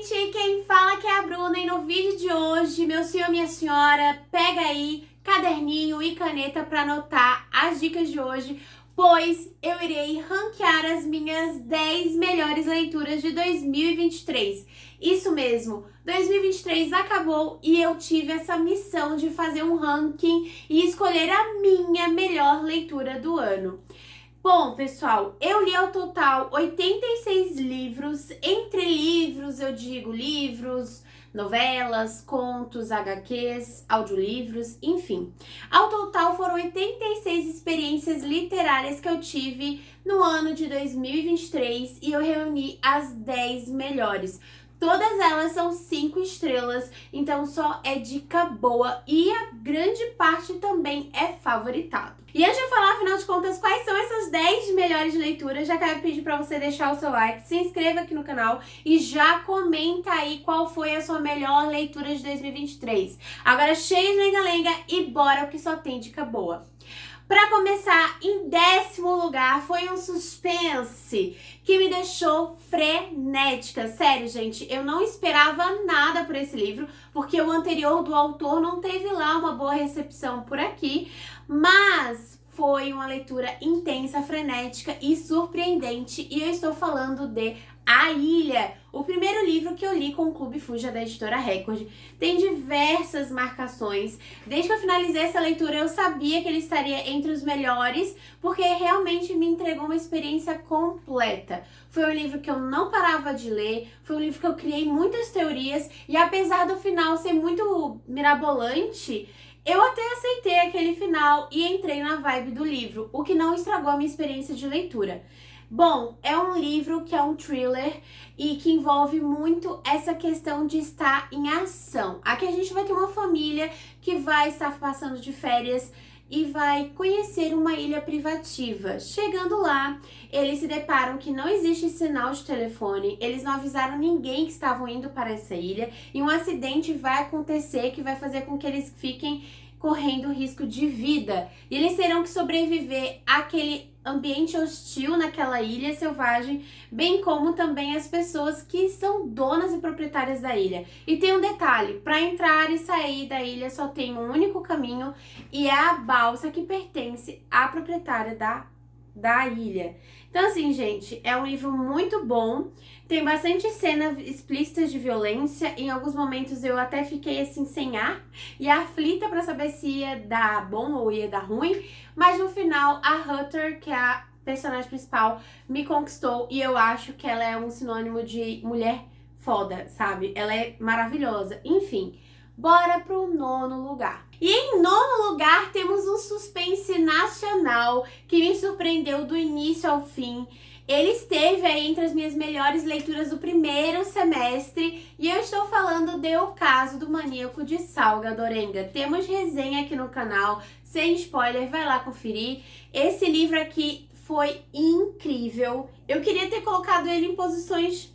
gente, quem fala que é a Bruna e no vídeo de hoje, meu senhor e minha senhora, pega aí caderninho e caneta para anotar as dicas de hoje, pois eu irei ranquear as minhas 10 melhores leituras de 2023. Isso mesmo, 2023 acabou e eu tive essa missão de fazer um ranking e escolher a minha melhor leitura do ano. Bom, pessoal, eu li ao total 86 livros. Entre livros, eu digo livros, novelas, contos, HQs, audiolivros, enfim. Ao total, foram 86 experiências literárias que eu tive no ano de 2023 e eu reuni as 10 melhores. Todas elas são 5 estrelas, então só é dica boa e a grande parte também é favoritado. E antes de eu falar, afinal de contas, quais são essas 10 melhores leituras, já quero pedir para você deixar o seu like, se inscreva aqui no canal e já comenta aí qual foi a sua melhor leitura de 2023. Agora cheio de lenga-lenga e bora que só tem dica boa. Para começar, em 10º lugar, foi um suspense que me deixou frenética. Sério, gente, eu não esperava nada por esse livro, porque o anterior do autor não teve lá uma boa recepção por aqui, mas foi uma leitura intensa, frenética e surpreendente, e eu estou falando de A Ilha, o primeiro livro que eu li com o Clube Fuja da editora Record. Tem diversas marcações. Desde que eu finalizei essa leitura, eu sabia que ele estaria entre os melhores, porque realmente me entregou uma experiência completa. Foi um livro que eu não parava de ler, foi um livro que eu criei muitas teorias, e apesar do final ser muito mirabolante, eu até aceitei aquele final e entrei na vibe do livro, o que não estragou a minha experiência de leitura. Bom, é um livro que é um thriller e que envolve muito essa questão de estar em ação. Aqui a gente vai ter uma família que vai estar passando de férias e vai conhecer uma ilha privativa. Chegando lá, eles se deparam que não existe sinal de telefone, eles não avisaram ninguém que estavam indo para essa ilha e um acidente vai acontecer que vai fazer com que eles fiquem correndo risco de vida. E eles terão que sobreviver àquele ambiente hostil naquela ilha selvagem, bem como também as pessoas que são donas e proprietárias da ilha. E tem um detalhe, para entrar e sair da ilha só tem um único caminho e é a balsa que pertence à proprietária da ilha. Então assim, gente, é um livro muito bom, tem bastante cenas explícitas de violência, em alguns momentos eu até fiquei assim sem ar e aflita para saber se ia dar bom ou ia dar ruim, mas no final a Hutter, que é a personagem principal, me conquistou e eu acho que ela é um sinônimo de mulher foda, sabe? Ela é maravilhosa. Enfim, bora pro 9º lugar. E em 9º lugar temos um suspense nacional que me surpreendeu do início ao fim. Ele esteve aí entre as minhas melhores leituras do primeiro semestre e eu estou falando de O Caso do Maníaco de Salgadorenga. Temos resenha aqui no canal, sem spoiler, vai lá conferir. Esse livro aqui foi incrível. Eu queria ter colocado ele em posições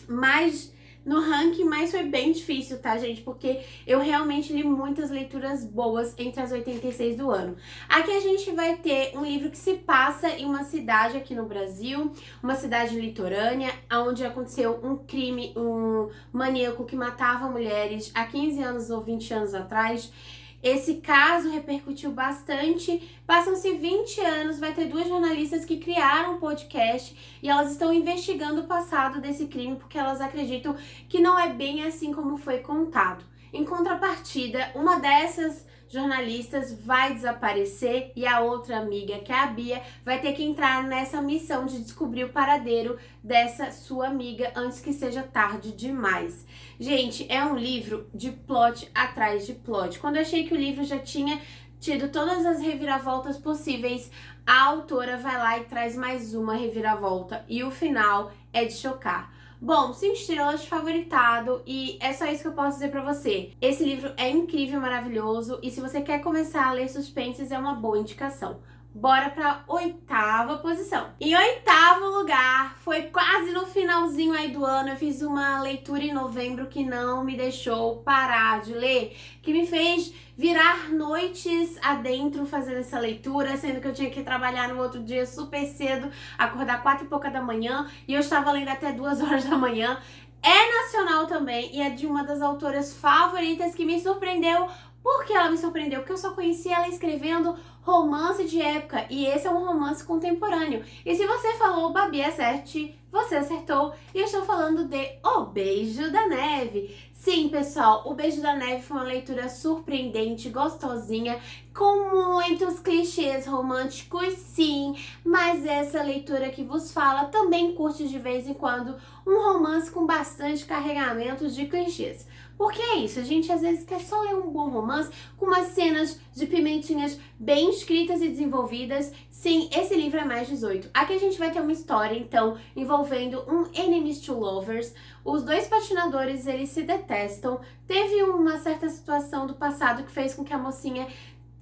mais no ranking, mas foi bem difícil, tá, gente? Porque eu realmente li muitas leituras boas entre as 86 do ano. Aqui a gente vai ter um livro que se passa em uma cidade aqui no Brasil, uma cidade litorânea, onde aconteceu um crime, um maníaco que matava mulheres há 15 anos ou 20 anos atrás. Esse caso repercutiu bastante, passam-se 20 anos, vai ter 2 jornalistas que criaram um podcast e elas estão investigando o passado desse crime porque elas acreditam que não é bem assim como foi contado. Em contrapartida, uma dessas jornalistas vai desaparecer e a outra amiga, que é a Bia, vai ter que entrar nessa missão de descobrir o paradeiro dessa sua amiga antes que seja tarde demais. Gente, é um livro de plot atrás de plot. Quando eu achei que o livro já tinha tido todas as reviravoltas possíveis, a autora vai lá e traz mais uma reviravolta e o final é de chocar. Bom, 5 estrelas, favoritado, e é só isso que eu posso dizer pra você. Esse livro é incrível, maravilhoso, e se você quer começar a ler suspenses, é uma boa indicação. Bora pra 8ª posição. Em 8º lugar, foi quase no finalzinho aí do ano, eu fiz uma leitura em novembro que não me deixou parar de ler, que me fez virar noites adentro fazendo essa leitura, sendo que eu tinha que trabalhar no outro dia super cedo, acordar 4 e pouca da manhã, e eu estava lendo até 2 horas da manhã. É nacional também e é de uma das autoras favoritas que me surpreendeu. Por que ela me surpreendeu? Porque eu só conhecia ela escrevendo romance de época e esse é um romance contemporâneo. E se você falou Babi acerte, você acertou. E eu estou falando de O Beijo da Neve. Sim, pessoal, O Beijo da Neve foi uma leitura surpreendente, gostosinha, com muitos clichês românticos, sim, mas essa leitura que vos fala também curte de vez em quando um romance com bastante carregamento de clichês. Porque é isso, a gente às vezes quer só ler um bom romance com umas cenas de pimentinhas bem escritas e desenvolvidas. Sim, esse livro é mais 18. Aqui a gente vai ter uma história, então, envolvendo um enemies to lovers. Os dois patinadores, eles se detestam. Teve uma certa situação do passado que fez com que a mocinha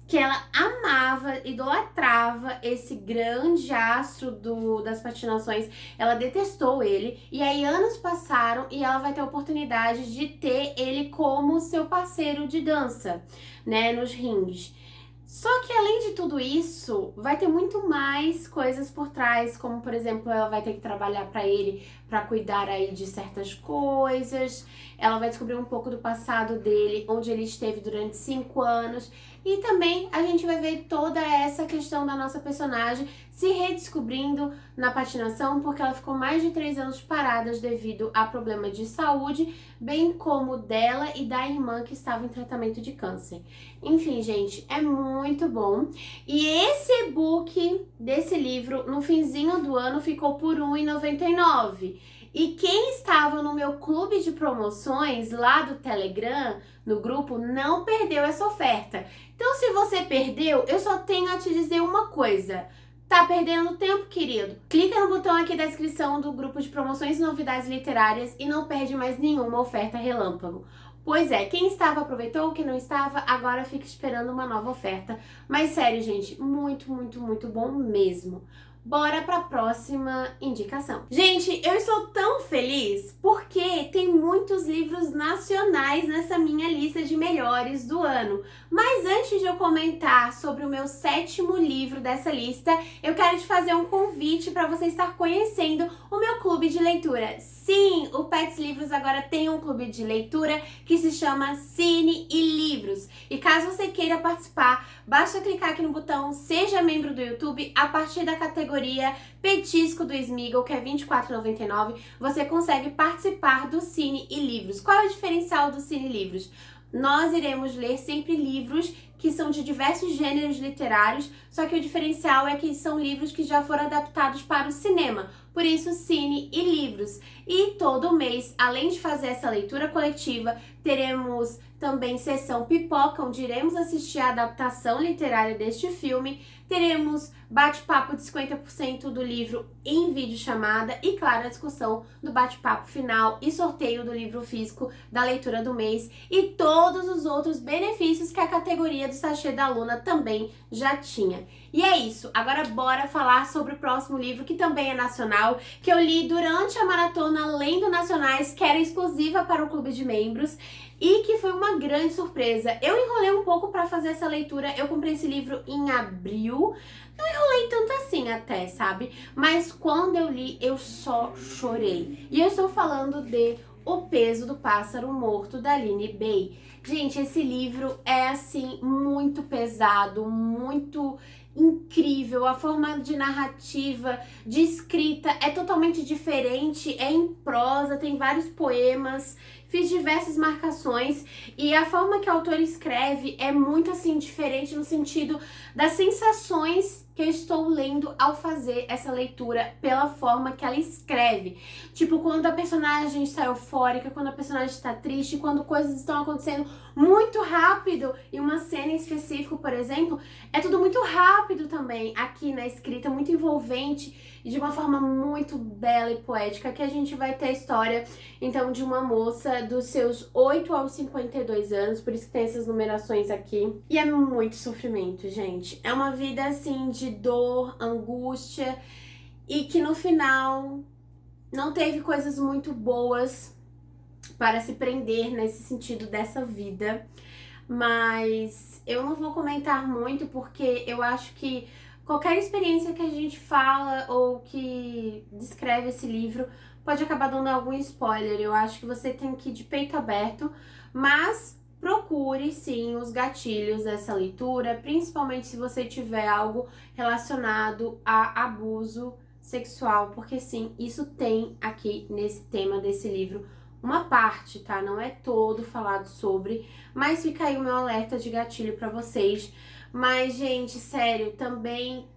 que ela amava, idolatrava esse grande astro das patinações, ela detestou ele, e aí anos passaram e ela vai ter a oportunidade de ter ele como seu parceiro de dança, né, nos rings. Só que além de tudo isso, vai ter muito mais coisas por trás, como por exemplo, ela vai ter que trabalhar para ele, para cuidar aí de certas coisas. Ela vai descobrir um pouco do passado dele, onde ele esteve durante 5 anos. E também a gente vai ver toda essa questão da nossa personagem se redescobrindo na patinação, porque ela ficou mais de 3 anos parada devido a problema de saúde, bem como dela e da irmã que estava em tratamento de câncer. Enfim, gente, é muito bom. E esse e-book desse livro, no finzinho do ano, ficou por R$ 1,99. E quem estava no meu clube de promoções lá do Telegram, no grupo, não perdeu essa oferta. Então, se você perdeu, eu só tenho a te dizer uma coisa. Tá perdendo tempo, querido? Clica no botão aqui da descrição do grupo de promoções e novidades literárias e não perde mais nenhuma oferta relâmpago. Pois é, quem estava aproveitou, quem não estava, agora fica esperando uma nova oferta. Mas sério, gente, muito, muito, muito bom mesmo. Bora para a próxima indicação. Gente, eu estou tão feliz porque tem muitos livros nacionais nessa minha lista de melhores do ano. Mas antes de eu comentar sobre o meu 7º livro dessa lista, eu quero te fazer um convite para você estar conhecendo o meu clube de leitura. Sim, o Pets Livros agora tem um clube de leitura que se chama Cine e Livros. E caso você queira participar, basta clicar aqui no botão Seja Membro do YouTube. A partir da categoria Petisco do Smiggle, que é R$ 24,99, você consegue participar do Cine e Livros. Qual é o diferencial do Cine e Livros? Nós iremos ler sempre livros que são de diversos gêneros literários, só que o diferencial é que são livros que já foram adaptados para o cinema, por isso Cine e Livros. E todo mês, além de fazer essa leitura coletiva, teremos também sessão pipoca, onde iremos assistir a adaptação literária deste filme, teremos bate-papo de 50% do livro em videochamada e, claro, a discussão do bate-papo final e sorteio do livro físico da leitura do mês e todos os outros benefícios que a categoria do Sachê da Luna também já tinha. E é isso, agora bora falar sobre o próximo livro, que também é nacional, que eu li durante a maratona Lendo Nacionais, que era exclusiva para o clube de membros, e que foi uma grande surpresa. Eu enrolei um pouco para fazer essa leitura, eu comprei esse livro em abril, não enrolei tanto assim até, sabe? Mas quando eu li, eu só chorei. E eu estou falando de O Peso do Pássaro Morto, da Aline Bay. Gente, esse livro é, assim, muito pesado, muito incrível. A forma de narrativa, de escrita é totalmente diferente, é em prosa, tem vários poemas. Fiz diversas marcações e a forma que o autor escreve é muito, assim, diferente no sentido das sensações que eu estou lendo ao fazer essa leitura, pela forma que ela escreve. Tipo, quando a personagem está eufórica, quando a personagem está triste, quando coisas estão acontecendo muito rápido em uma cena em específico, por exemplo, é tudo muito rápido também aqui na escrita, muito envolvente e de uma forma muito bela e poética, que a gente vai ter a história, então, de uma moça dos seus 8 aos 52 anos, por isso que tem essas numerações aqui. E é muito sofrimento, gente. É uma vida, assim, de dor, angústia, e que no final não teve coisas muito boas para se prender nesse sentido dessa vida. Mas eu não vou comentar muito, porque eu acho que qualquer experiência que a gente fala ou que descreve esse livro pode acabar dando algum spoiler. Eu acho que você tem que ir de peito aberto, mas procure sim os gatilhos dessa leitura, principalmente se você tiver algo relacionado a abuso sexual, porque sim, isso tem aqui nesse tema desse livro uma parte, tá? Não é todo falado sobre, mas fica aí o meu alerta de gatilho pra vocês. Mas, gente, sério, também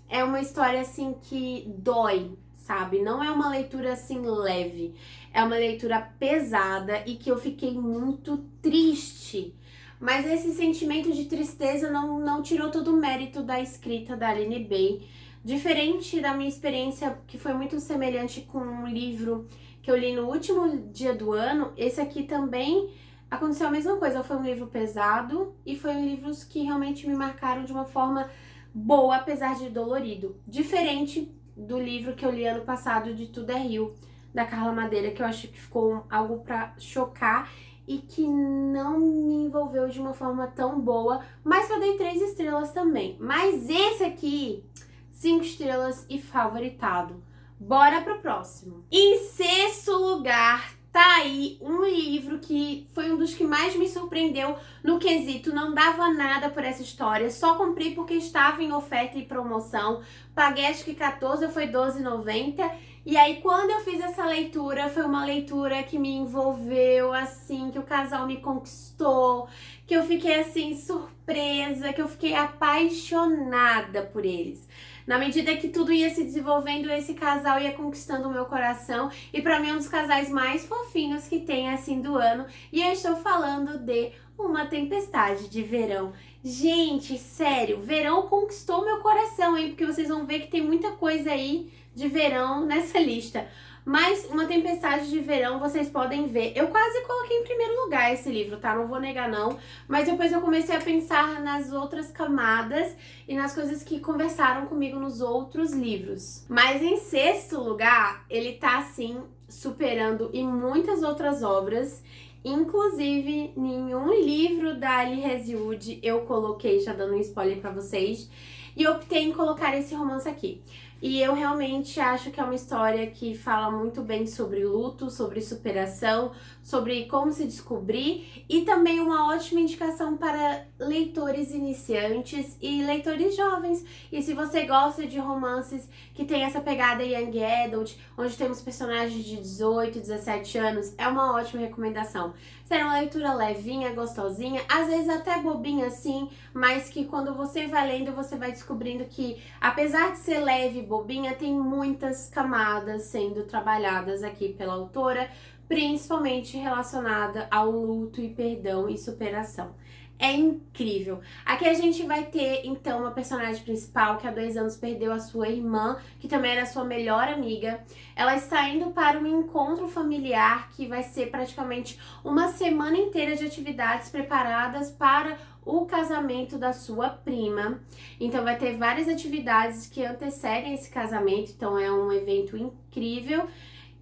é uma história assim que dói, sabe? Não é uma leitura assim leve, é uma leitura pesada e que eu fiquei muito triste. Mas esse sentimento de tristeza não tirou todo o mérito da escrita da Aline Bay. Diferente da minha experiência, que foi muito semelhante com um livro que eu li no último dia do ano, esse aqui também aconteceu a mesma coisa. Foi um livro pesado e foi um livro que realmente me marcaram de uma forma boa, apesar de dolorido. Diferente do livro que eu li ano passado, de Tudo é Rio, da Carla Madeira, que eu acho que ficou algo pra chocar e que não me envolveu de uma forma tão boa, mas eu dei 3 estrelas também. Mas esse aqui, 5 estrelas e favoritado. Bora pro próximo. Em sexto lugar, tá aí um livro que foi um dos que mais me surpreendeu no quesito. Não dava nada por essa história, só comprei porque estava em oferta e promoção. Paguei acho que 14 ou foi R$12,90. E aí quando eu fiz essa leitura, foi uma leitura que me envolveu, assim, que o casal me conquistou, que eu fiquei assim surpresa, que eu fiquei apaixonada por eles. Na medida que tudo ia se desenvolvendo, esse casal ia conquistando o meu coração. E pra mim é um dos casais mais fofinhos que tem assim do ano. E eu estou falando de Uma Tempestade de Verão. Gente, sério, verão conquistou meu coração, hein? Porque vocês vão ver que tem muita coisa aí de verão nessa lista. Mas Uma Tempestade de Verão, vocês podem ver. Eu quase coloquei em primeiro lugar esse livro, tá? Não vou negar, não. Mas depois eu comecei a pensar nas outras camadas e nas coisas que conversaram comigo nos outros livros. Mas em sexto lugar, ele tá, assim, superando em muitas outras obras. Inclusive, nenhum livro da Ali Hazelwood eu coloquei, já dando um spoiler pra vocês. E optei em colocar esse romance aqui. E eu realmente acho que é uma história que fala muito bem sobre luto, sobre superação, sobre como se descobrir e também uma ótima indicação para leitores iniciantes e leitores jovens. E se você gosta de romances que tem essa pegada young adult, onde temos personagens de 18, 17 anos, é uma ótima recomendação. Será uma leitura levinha, gostosinha, às vezes até bobinha assim, mas que quando você vai lendo, você vai descobrindo que, apesar de ser leve e bobinha, tem muitas camadas sendo trabalhadas aqui pela autora, principalmente relacionada ao luto e perdão e superação. É incrível. Aqui a gente vai ter, então, uma personagem principal que há 2 anos perdeu a sua irmã, que também era sua melhor amiga. Ela está indo para um encontro familiar que vai ser praticamente uma semana inteira de atividades preparadas para o casamento da sua prima. Então vai ter várias atividades que antecedem esse casamento, então é um evento incrível.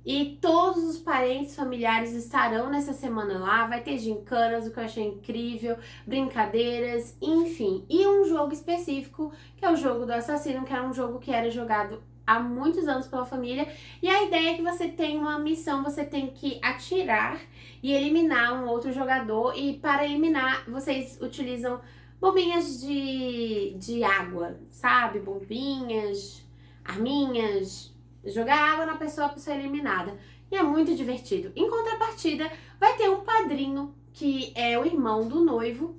E todos os parentes familiares estarão nessa semana lá, vai ter gincanas, o que eu achei incrível, brincadeiras, enfim. E um jogo específico, que é o jogo do assassino, que era um jogo que era jogado há muitos anos pela família. E a ideia é que você tem uma missão, você tem que atirar e eliminar um outro jogador. E para eliminar, vocês utilizam bombinhas de água, sabe? Bombinhas, arminhas, jogar água na pessoa, a pessoa é eliminada. E é muito divertido. Em contrapartida, vai ter um padrinho, que é o irmão do noivo.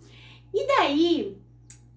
E daí,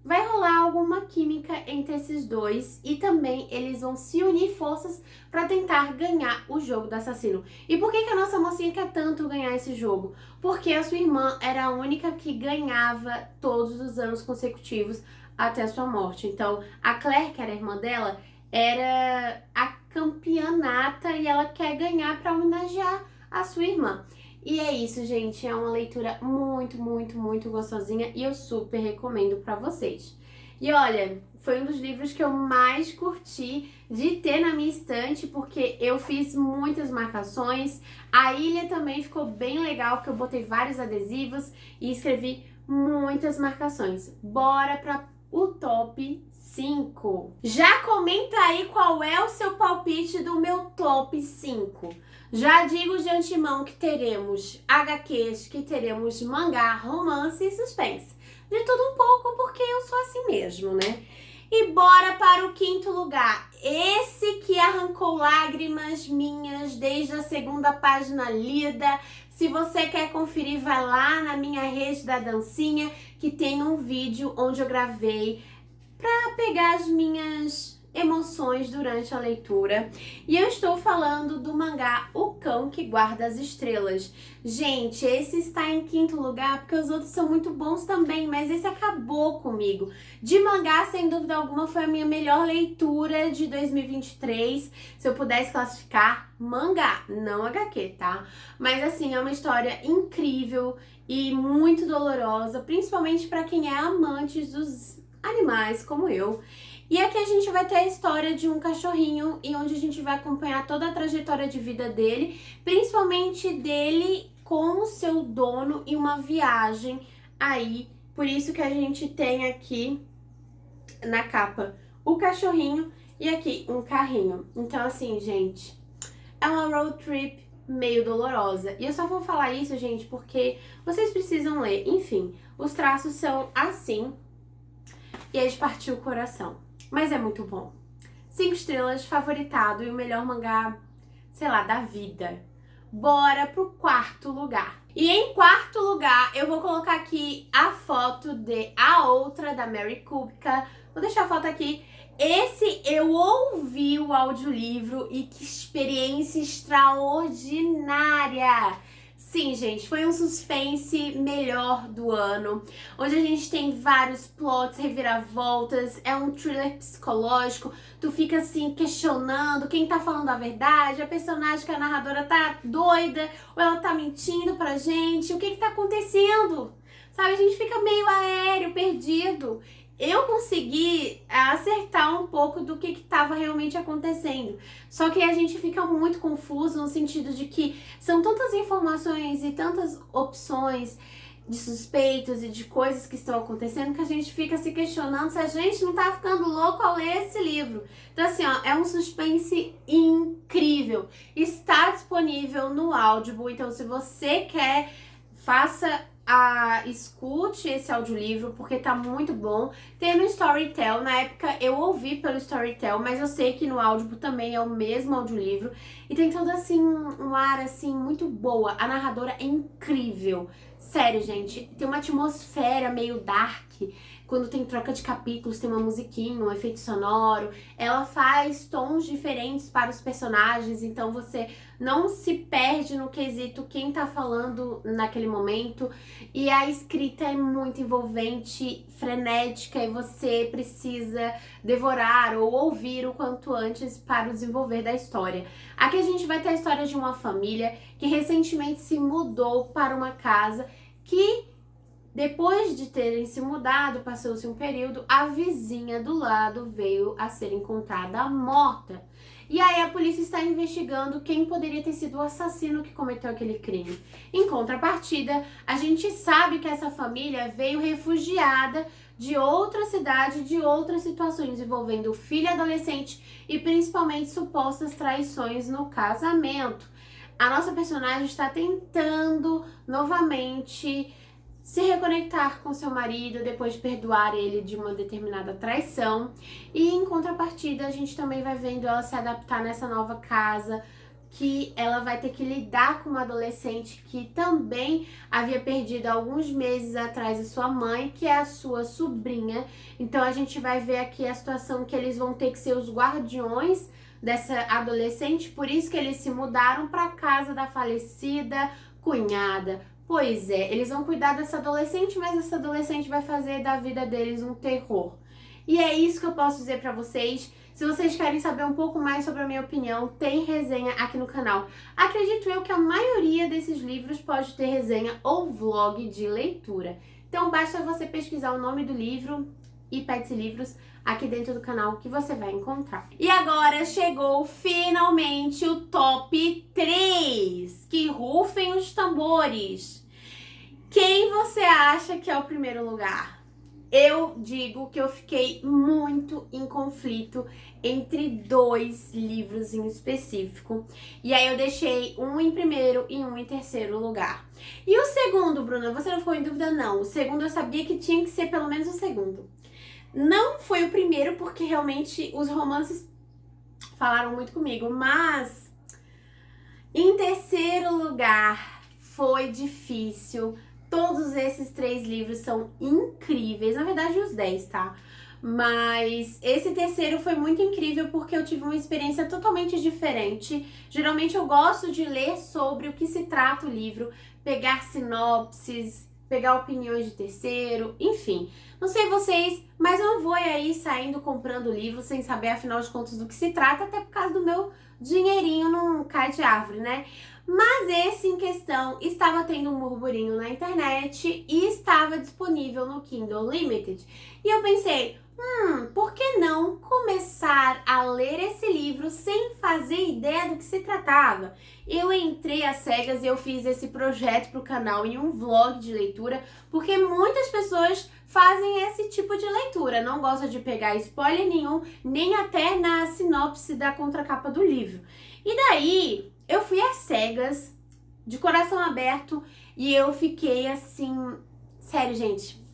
vai rolar alguma química entre esses dois. E também eles vão se unir forças para tentar ganhar o jogo do assassino. E por que a nossa mocinha quer tanto ganhar esse jogo? Porque a sua irmã era a única que ganhava todos os anos consecutivos até a sua morte. Então, a Claire, que era a irmã dela, era a campeonata e ela quer ganhar para homenagear a sua irmã. E é isso, gente, é uma leitura muito, muito, muito gostosinha e eu super recomendo para vocês. E olha, foi um dos livros que eu mais curti de ter na minha estante, porque eu fiz muitas marcações. A ilha também ficou bem legal, porque eu botei vários adesivos e escrevi muitas marcações. Bora para o top 5. Já comenta aí qual é o seu palpite do meu top 5. Já digo de antemão que teremos HQs, que teremos mangá, romance e suspense. De tudo um pouco, porque eu sou assim mesmo, né? E bora para o 5º lugar. Esse que arrancou lágrimas minhas desde a 2ª página lida. Se você quer conferir, vai lá na minha rede da dancinha, que tem um vídeo onde eu gravei para pegar as minhas emoções durante a leitura. E eu estou falando do mangá O Cão que Guarda as Estrelas. Gente, esse está em 5º lugar porque os outros são muito bons também, mas esse acabou comigo. De mangá, sem dúvida alguma, foi a minha melhor leitura de 2023. Se eu pudesse classificar, mangá, não HQ, tá? Mas assim, é uma história incrível e muito dolorosa, principalmente para quem é amante dos animais como eu. E aqui a gente vai ter a história de um cachorrinho e onde a gente vai acompanhar toda a trajetória de vida dele, principalmente dele com o seu dono e uma viagem aí. Por isso que a gente tem aqui na capa o cachorrinho e aqui um carrinho. Então assim, gente, é uma road trip meio dolorosa. E eu só vou falar isso, gente, porque vocês precisam ler. Enfim, os traços são assim. E aí partiu o coração. Mas é muito bom. 5 estrelas, favoritado e o melhor mangá, sei lá, da vida. Bora pro 4º lugar. E em 4º lugar, eu vou colocar aqui a foto de A Outra, da Mary Kubica. Vou deixar a foto aqui. Esse eu ouvi o audiolivro e que experiência extraordinária! Sim, gente, foi um suspense melhor do ano, onde a gente tem vários plots, reviravoltas, é um thriller psicológico, tu fica assim questionando quem tá falando a verdade, a personagem que a narradora tá doida, ou ela tá mentindo pra gente, o que tá acontecendo? Sabe, a gente fica meio aéreo, perdido. Eu consegui acertar um pouco do que estava realmente acontecendo. Só que a gente fica muito confuso no sentido de que são tantas informações e tantas opções de suspeitos e de coisas que estão acontecendo que a gente fica se questionando se a gente não tá ficando louco ao ler esse livro. Então assim, ó, é um suspense incrível. Está disponível no Audible, então se você quer, escute esse audiolivro porque tá muito bom. Tem no Storytel, na época eu ouvi pelo Storytel, mas eu sei que no Audible também é o mesmo audiolivro. E tem todo assim um ar assim muito boa. A narradora é incrível. Sério, gente, tem uma atmosfera meio dark. Quando tem troca de capítulos, tem uma musiquinha, um efeito sonoro. Ela faz tons diferentes para os personagens, então você não se perde no quesito quem tá falando naquele momento. E a escrita é muito envolvente, frenética, e você precisa devorar ou ouvir o quanto antes para o desenvolver da história. Aqui a gente vai ter a história de uma família que recentemente se mudou para uma casa que, depois de terem se mudado, passou-se um período, a vizinha do lado veio a ser encontrada morta. E aí a polícia está investigando quem poderia ter sido o assassino que cometeu aquele crime. Em contrapartida, a gente sabe que essa família veio refugiada de outra cidade, de outras situações envolvendo o filho adolescente e principalmente supostas traições no casamento. A nossa personagem está tentando novamente se reconectar com seu marido depois de perdoar ele de uma determinada traição. E em contrapartida, a gente também vai vendo ela se adaptar nessa nova casa, que ela vai ter que lidar com uma adolescente que também havia perdido alguns meses atrás a sua mãe, que é a sua sobrinha. Então a gente vai ver aqui a situação que eles vão ter que ser os guardiões dessa adolescente, por isso que eles se mudaram para a casa da falecida cunhada. Pois é, eles vão cuidar dessa adolescente, mas essa adolescente vai fazer da vida deles um terror. E é isso que eu posso dizer pra vocês. Se vocês querem saber um pouco mais sobre a minha opinião, tem resenha aqui no canal. Acredito eu que a maioria desses livros pode ter resenha ou vlog de leitura. Então basta você pesquisar o nome do livro e Pets e Livros aqui dentro do canal que você vai encontrar. E agora chegou finalmente o top 3. Que rufem os tambores. Quem você acha que é o primeiro lugar? eu digo que eu fiquei muito em conflito entre dois livros em específico. E aí eu deixei um em primeiro e um em terceiro lugar. E o segundo, Bruna, você não ficou em dúvida, não. O segundo eu sabia que tinha que ser pelo menos o segundo. Não foi o primeiro, porque realmente os romances falaram muito comigo, mas em terceiro lugar foi difícil. Todos esses 3 livros são incríveis, na verdade os 10, tá? Mas esse terceiro foi muito incrível porque eu tive uma experiência totalmente diferente. Geralmente eu gosto de ler sobre o que se trata o livro, pegar sinopses, pegar opiniões de terceiro, enfim. Não sei vocês, mas eu não vou aí saindo comprando livro sem saber afinal de contas do que se trata, até por causa do meu dinheirinho não cai de árvore, né? Mas esse em questão estava tendo um burburinho na internet e estava disponível no Kindle Limited. E eu pensei, por que não começar a ler esse livro sem fazer ideia do que se tratava? Eu entrei às cegas e eu fiz esse projeto para o canal em um vlog de leitura, porque muitas pessoas fazem esse tipo de leitura, não gostam de pegar spoiler nenhum, nem até na sinopse da contracapa do livro. E daí, eu fui às cegas, de coração aberto, e eu fiquei assim... Sério, gente.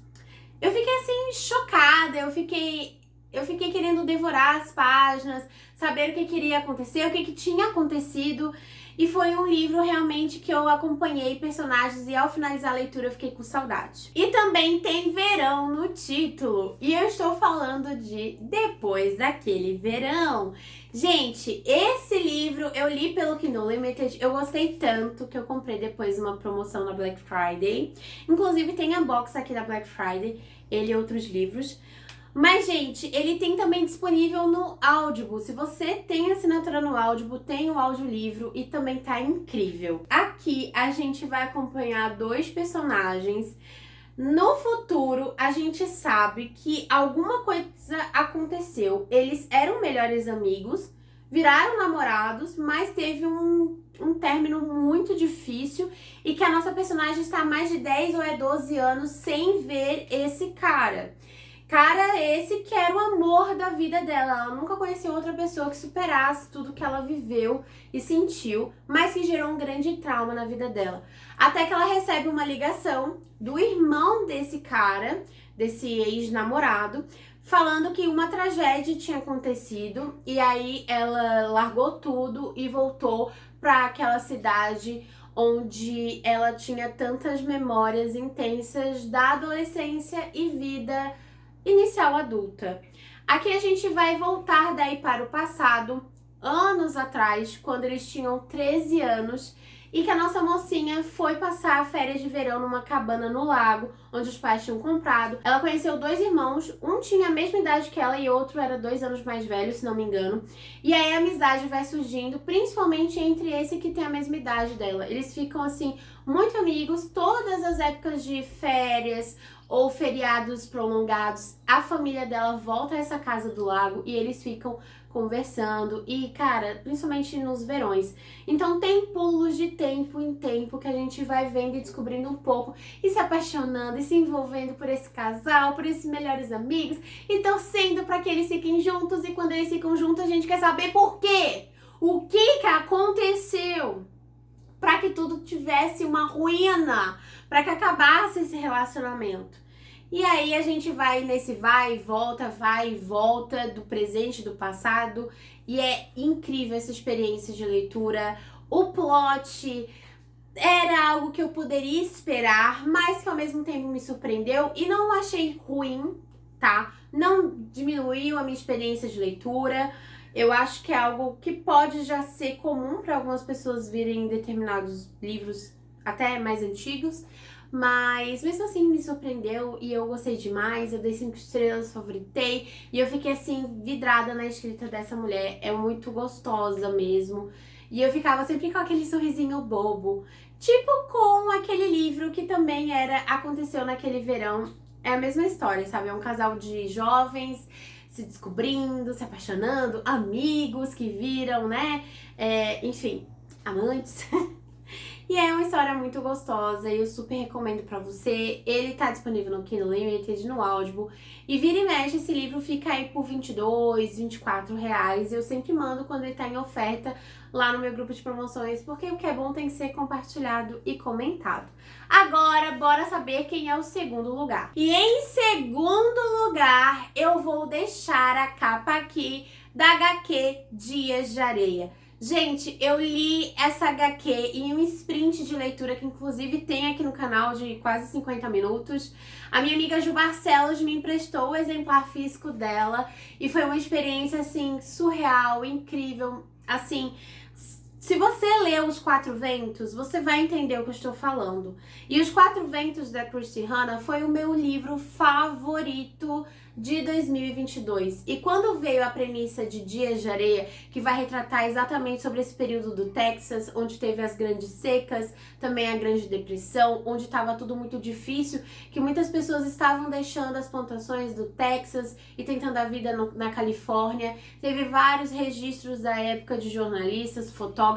Eu fiquei assim, chocada, eu fiquei querendo devorar as páginas, saber o que iria acontecer, o que tinha acontecido. E foi um livro realmente que eu acompanhei personagens e ao finalizar a leitura eu fiquei com saudade. E também tem verão no título. E eu estou falando de Depois daquele Verão. Gente, esse livro eu li pelo Kindle Limited, eu gostei tanto que eu comprei depois uma promoção na Black Friday. Inclusive tem a box aqui da Black Friday, ele e outros livros. Mas, gente, ele tem também disponível no Audible. Se você tem assinatura no Audible, tem o audiolivro e também tá incrível. Aqui a gente vai acompanhar 2 personagens. No futuro, a gente sabe que alguma coisa aconteceu. Eles eram melhores amigos, viraram namorados, mas teve um término muito difícil e que a nossa personagem está há mais de 10 ou 12 anos sem ver esse cara. Cara, esse que era o amor da vida dela. Ela nunca conheceu outra pessoa que superasse tudo que ela viveu e sentiu, mas que gerou um grande trauma na vida dela. Até que ela recebe uma ligação do irmão desse cara, desse ex-namorado, falando que uma tragédia tinha acontecido e aí ela largou tudo e voltou para aquela cidade onde ela tinha tantas memórias intensas da adolescência e vida inicial adulta. Aqui a gente vai voltar daí para o passado, anos atrás, quando eles tinham 13 anos e que a nossa mocinha foi passar a férias de verão numa cabana no lago, onde os pais tinham comprado. Ela conheceu 2 irmãos, um tinha a mesma idade que ela e outro era 2 anos mais velho, se não me engano. E aí a amizade vai surgindo, principalmente entre esse que tem a mesma idade dela. Eles ficam assim, muito amigos, todas as épocas de férias ou feriados prolongados, a família dela volta a essa casa do lago e eles ficam conversando e, cara, principalmente nos verões. Então tem pulos de tempo em tempo que a gente vai vendo e descobrindo um pouco e se apaixonando e se envolvendo por esse casal, por esses melhores amigos e torcendo para que eles fiquem juntos e quando eles ficam juntos a gente quer saber por quê? O que aconteceu? Para que tudo tivesse uma ruína, para que acabasse esse relacionamento. E aí a gente vai nesse vai e volta do presente, do passado, e é incrível essa experiência de leitura. O plot era algo que eu poderia esperar, mas que ao mesmo tempo me surpreendeu e não achei ruim, tá? Não diminuiu a minha experiência de leitura. Eu acho que é algo que pode já ser comum para algumas pessoas virem determinados livros até mais antigos, mas mesmo assim me surpreendeu e eu gostei demais, eu dei 5 estrelas, favoritei e eu fiquei assim vidrada na escrita dessa mulher, é muito gostosa mesmo. E eu ficava sempre com aquele sorrisinho bobo, tipo com aquele livro que também aconteceu naquele verão, é a mesma história, sabe? É um casal de jovens se descobrindo, se apaixonando, amigos que viram, né? Enfim, amantes. E é uma história muito gostosa e eu super recomendo pra você. Ele tá disponível no Kindle Unlimited, no Audible. E vira e mexe, esse livro fica aí por R$ 22, R$ 24. Eu sempre mando quando ele tá em oferta lá no meu grupo de promoções, porque o que é bom tem que ser compartilhado e comentado. Agora, bora saber quem é o segundo lugar. E em segundo lugar, eu vou deixar a capa aqui da HQ Dias de Areia. Gente, eu li essa HQ em um sprint de leitura que inclusive tem aqui no canal de quase 50 minutos. A minha amiga Ju Barcelos me emprestou o exemplar físico dela e foi uma experiência, assim, surreal, incrível, assim... Se você ler Os Quatro Ventos, você vai entender o que eu estou falando. E Os Quatro Ventos da Christie Hanna foi o meu livro favorito de 2022. E quando veio a premissa de Dias de Areia, que vai retratar exatamente sobre esse período do Texas, onde teve as grandes secas, também a Grande Depressão, onde estava tudo muito difícil, que muitas pessoas estavam deixando as plantações do Texas e tentando a vida na Califórnia. Teve vários registros da época de jornalistas, fotógrafos,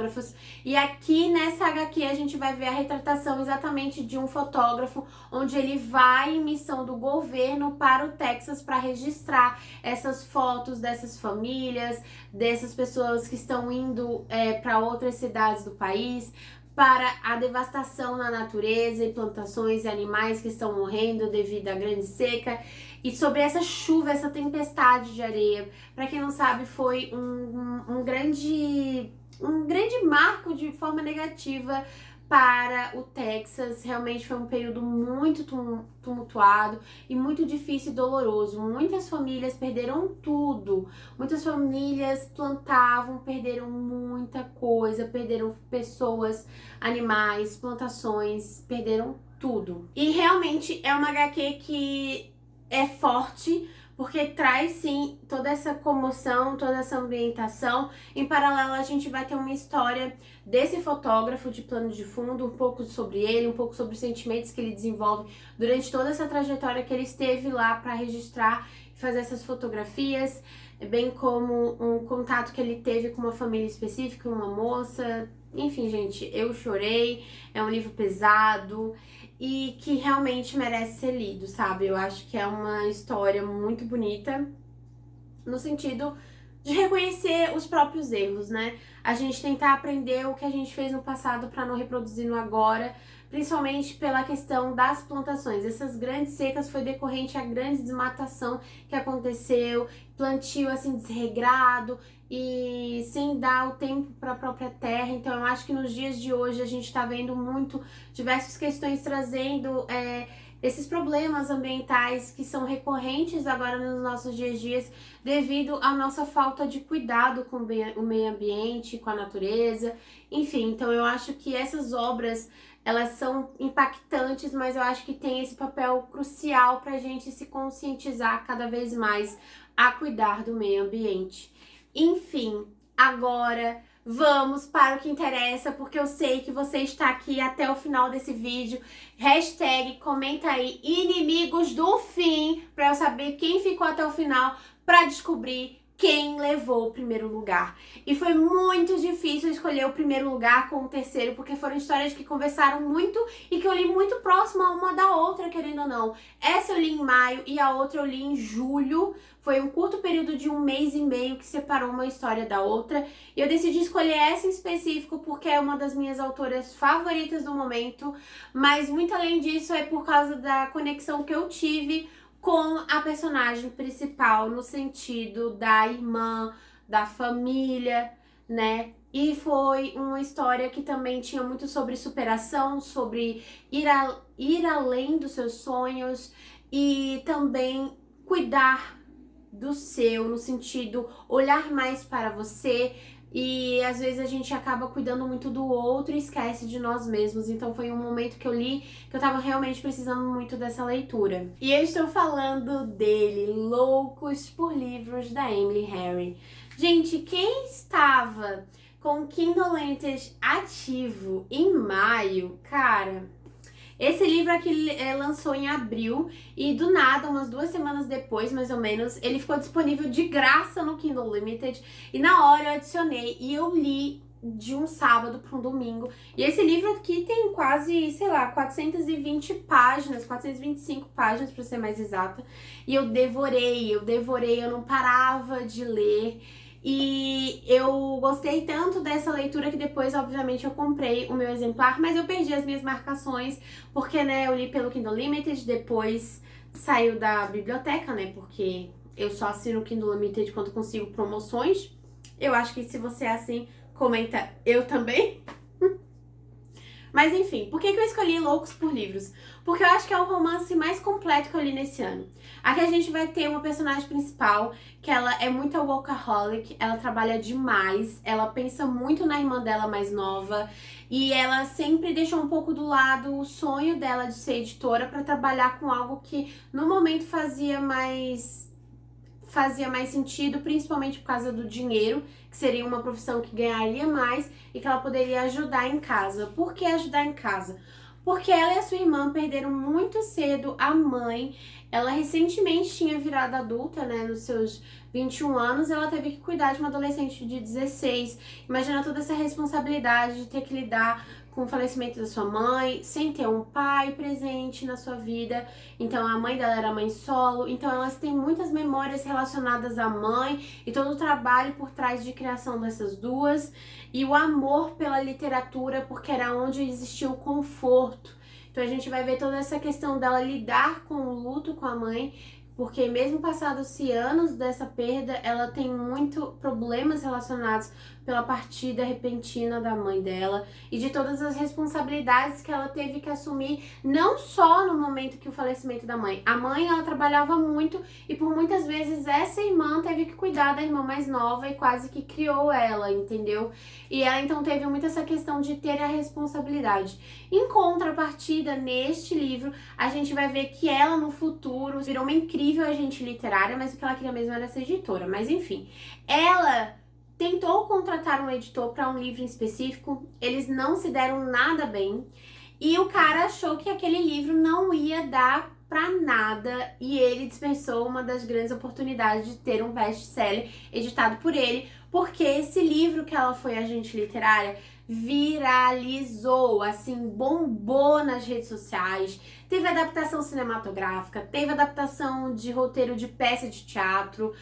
e aqui nessa HQ a gente vai ver a retratação exatamente de um fotógrafo, onde ele vai em missão do governo para o Texas para registrar essas fotos dessas famílias, dessas pessoas que estão indo para outras cidades do país, para a devastação na natureza e plantações e animais que estão morrendo devido à grande seca. E sobre essa chuva, essa tempestade de areia, para quem não sabe, foi um grande marco de forma negativa para o Texas. Realmente foi um período muito tumultuado e muito difícil e doloroso. Muitas famílias perderam tudo. Muitas famílias plantavam, perderam muita coisa, perderam pessoas, animais, plantações, perderam tudo. E realmente é uma HQ que é forte, porque traz sim toda essa comoção, toda essa ambientação. Em paralelo, a gente vai ter uma história desse fotógrafo de plano de fundo, um pouco sobre ele, um pouco sobre os sentimentos que ele desenvolve durante toda essa trajetória que ele esteve lá para registrar e fazer essas fotografias, bem como um contato que ele teve com uma família específica, uma moça. Enfim, gente, eu chorei, é um livro pesado e que realmente merece ser lido, sabe? Eu acho que é uma história muito bonita no sentido de reconhecer os próprios erros, né? A gente tentar aprender o que a gente fez no passado para não reproduzir no agora, principalmente pela questão das plantações. Essas grandes secas foi decorrente à grande desmatação que aconteceu, plantio assim desregrado e sem dar o tempo para a própria terra. Então eu acho que nos dias de hoje a gente está vendo muito diversas questões trazendo esses problemas ambientais que são recorrentes agora nos nossos dias devido à nossa falta de cuidado com o meio ambiente, com a natureza, enfim. Então eu acho que essas obras, elas são impactantes, mas eu acho que tem esse papel crucial para a gente se conscientizar cada vez mais a cuidar do meio ambiente. Enfim, agora vamos para o que interessa, porque eu sei que você está aqui até o final desse vídeo. Hashtag, comenta aí, inimigos do fim, para eu saber quem ficou até o final, para descobrir quem levou o primeiro lugar. E foi muito difícil escolher o primeiro lugar com o terceiro, porque foram histórias que conversaram muito e que eu li muito próxima uma da outra, querendo ou não. Essa eu li em maio e a outra eu li em julho. Foi um curto período de 1 mês e meio que separou uma história da outra. E eu decidi escolher essa em específico porque é uma das minhas autoras favoritas do momento. Mas muito além disso é por causa da conexão que eu tive com a personagem principal, no sentido da irmã, da família, né? E foi uma história que também tinha muito sobre superação, sobre ir além dos seus sonhos e também cuidar do seu, no sentido olhar mais para você. E às vezes a gente acaba cuidando muito do outro e esquece de nós mesmos. Então foi um momento que eu li que eu tava realmente precisando muito dessa leitura. E eu estou falando dele, Loucos por Livros, da Emily Henry. Gente, quem estava com o Kindle Unlimited ativo em maio, cara... Esse livro aqui lançou em abril e do nada, umas 2 semanas depois, mais ou menos, ele ficou disponível de graça no Kindle Unlimited e na hora eu adicionei e eu li de um sábado para um domingo. E esse livro aqui tem quase, sei lá, 420 páginas, 425 páginas para ser mais exata. E eu devorei, eu não parava de ler. E eu gostei tanto dessa leitura que depois, obviamente, eu comprei o meu exemplar, mas eu perdi as minhas marcações, porque, né, eu li pelo Kindle Limited, depois saiu da biblioteca, né, porque eu só assino o Kindle Limited quando consigo promoções. Eu acho que se você é assim, comenta eu também. Mas enfim, por que eu escolhi Loucos por Livros? Porque eu acho que é o romance mais completo que eu li nesse ano. Aqui a gente vai ter uma personagem principal, que ela é muito workaholic, ela trabalha demais, ela pensa muito na irmã dela mais nova, e ela sempre deixou um pouco do lado o sonho dela de ser editora para trabalhar com algo que no momento fazia mais sentido, principalmente por causa do dinheiro, que seria uma profissão que ganharia mais e que ela poderia ajudar em casa. Por que ajudar em casa? Porque ela e a sua irmã perderam muito cedo a mãe. Ela recentemente tinha virado adulta, né, nos seus 21 anos, ela teve que cuidar de uma adolescente de 16. Imagina toda essa responsabilidade de ter que lidar com o falecimento da sua mãe, sem ter um pai presente na sua vida. Então a mãe dela era mãe solo, então elas têm muitas memórias relacionadas à mãe e todo o trabalho por trás de criação dessas duas, e o amor pela literatura, porque era onde existia o conforto. Então a gente vai ver toda essa questão dela lidar com o luto com a mãe, porque mesmo passados-se anos dessa perda, ela tem muito problemas relacionados pela partida repentina da mãe dela e de todas as responsabilidades que ela teve que assumir, não só no momento que o falecimento da mãe. A mãe, ela trabalhava muito e por muitas vezes essa irmã teve que cuidar da irmã mais nova e quase que criou ela, entendeu? E ela então teve muito essa questão de ter a responsabilidade. Em contrapartida, neste livro, a gente vai ver que ela no futuro virou uma incrível agente literária, mas o que ela queria mesmo era ser editora. Mas enfim, ela tentou contratar um editor para um livro em específico, eles não se deram nada bem, e o cara achou que aquele livro não ia dar pra nada, e ele dispensou uma das grandes oportunidades de ter um best-seller editado por ele, porque esse livro que ela foi agente literária viralizou, assim, bombou nas redes sociais, teve adaptação cinematográfica, teve adaptação de roteiro de peça de teatro,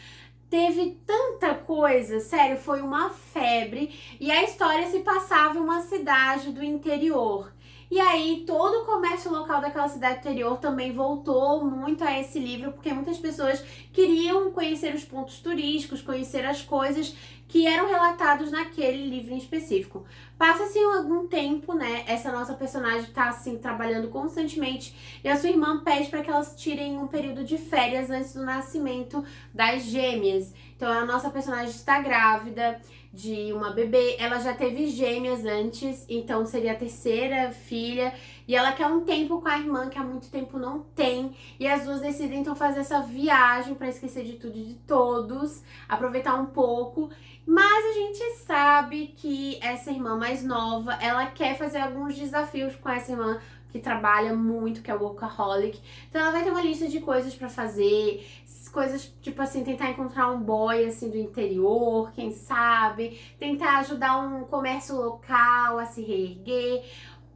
teve tanta coisa, sério, foi uma febre, e a história se passava em uma cidade do interior. E aí todo o comércio local daquela cidade interior também voltou muito a esse livro, porque muitas pessoas queriam conhecer os pontos turísticos, conhecer as coisas que eram relatados naquele livro em específico. Passa-se algum tempo, né, essa nossa personagem tá assim trabalhando constantemente e a sua irmã pede para que elas tirem um período de férias antes do nascimento das gêmeas. Então a nossa personagem está grávida de uma bebê, ela já teve gêmeas antes, então seria a terceira filha, e ela quer um tempo com a irmã que há muito tempo não tem, e as duas decidem então fazer essa viagem para esquecer de tudo e de todos, aproveitar um pouco, mas a gente sabe que essa irmã mais nova, ela quer fazer alguns desafios com essa irmã que trabalha muito, que é o workaholic, então ela vai ter uma lista de coisas para fazer, coisas tipo assim, tentar encontrar um boy assim do interior, quem sabe, tentar ajudar um comércio local a se reerguer,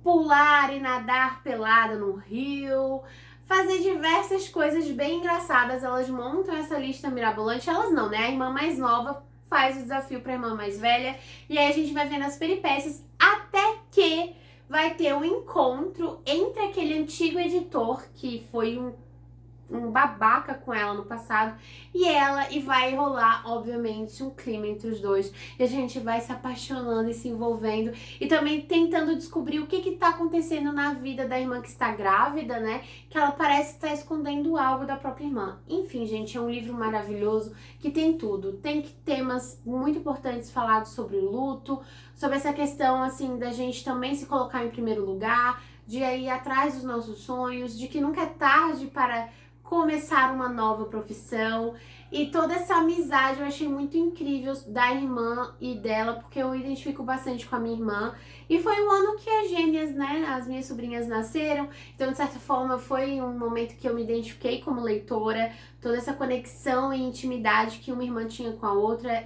pular e nadar pelada no rio, fazer diversas coisas bem engraçadas. Elas montam essa lista mirabolante, elas não, né? A irmã mais nova faz o desafio para a irmã mais velha, e aí a gente vai vendo as peripécias até que vai ter um encontro entre aquele antigo editor que foi um babaca com ela no passado e vai rolar, obviamente, um clima entre os dois, e a gente vai se apaixonando e se envolvendo e também tentando descobrir o que tá acontecendo na vida da irmã que está grávida, né, que ela parece estar escondendo algo da própria irmã. Enfim, gente, é um livro maravilhoso que tem tudo, tem temas muito importantes falados sobre o luto, sobre essa questão, assim, da gente também se colocar em primeiro lugar, de ir atrás dos nossos sonhos, de que nunca é tarde para começar uma nova profissão. E toda essa amizade eu achei muito incrível da irmã e dela, porque eu identifico bastante com a minha irmã. E foi um ano que as gêmeas, né, as minhas sobrinhas nasceram. Então, de certa forma, foi um momento que eu me identifiquei como leitora. Toda essa conexão e intimidade que uma irmã tinha com a outra.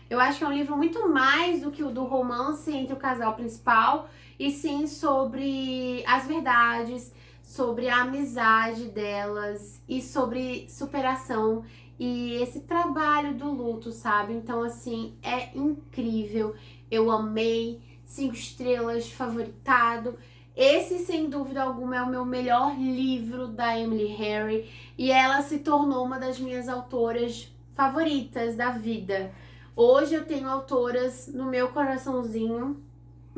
Eu acho que é um livro muito mais do que o do romance entre o casal principal, e sim sobre as verdades, sobre a amizade delas e sobre superação e esse trabalho do luto, sabe? Então, assim, é incrível. Eu amei, 5 estrelas, favoritado. Esse, sem dúvida alguma, é o meu melhor livro da Emily Henry e ela se tornou uma das minhas autoras favoritas da vida. Hoje eu tenho autoras no meu coraçãozinho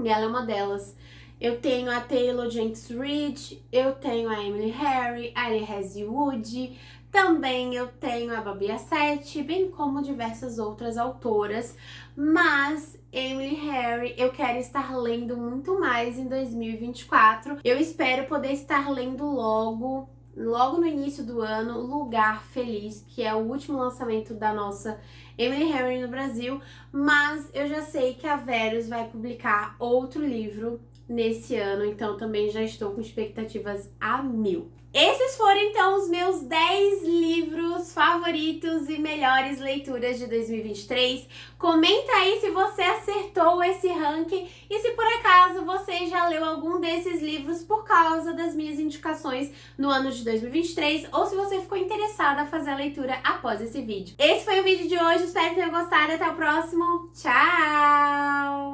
e ela é uma delas. Eu tenho a Taylor Jenkins Reid, eu tenho a Emily Henry, a Ellie Wood, também eu tenho a Babi Assett, bem como diversas outras autoras, mas Emily Henry eu quero estar lendo muito mais em 2024. Eu espero poder estar lendo logo no início do ano, Lugar Feliz, que é o último lançamento da nossa Emily Henry no Brasil, mas eu já sei que a Verus vai publicar outro livro nesse ano, então também já estou com expectativas a 1000. Esses foram então os meus 10 livros favoritos e melhores leituras de 2023. Comenta aí se você acertou esse ranking e se por acaso você já leu algum desses livros por causa das minhas indicações no ano de 2023 ou se você ficou interessada a fazer a leitura após esse vídeo. Esse foi o vídeo de hoje, espero que tenham gostado. Até o próximo. Tchau!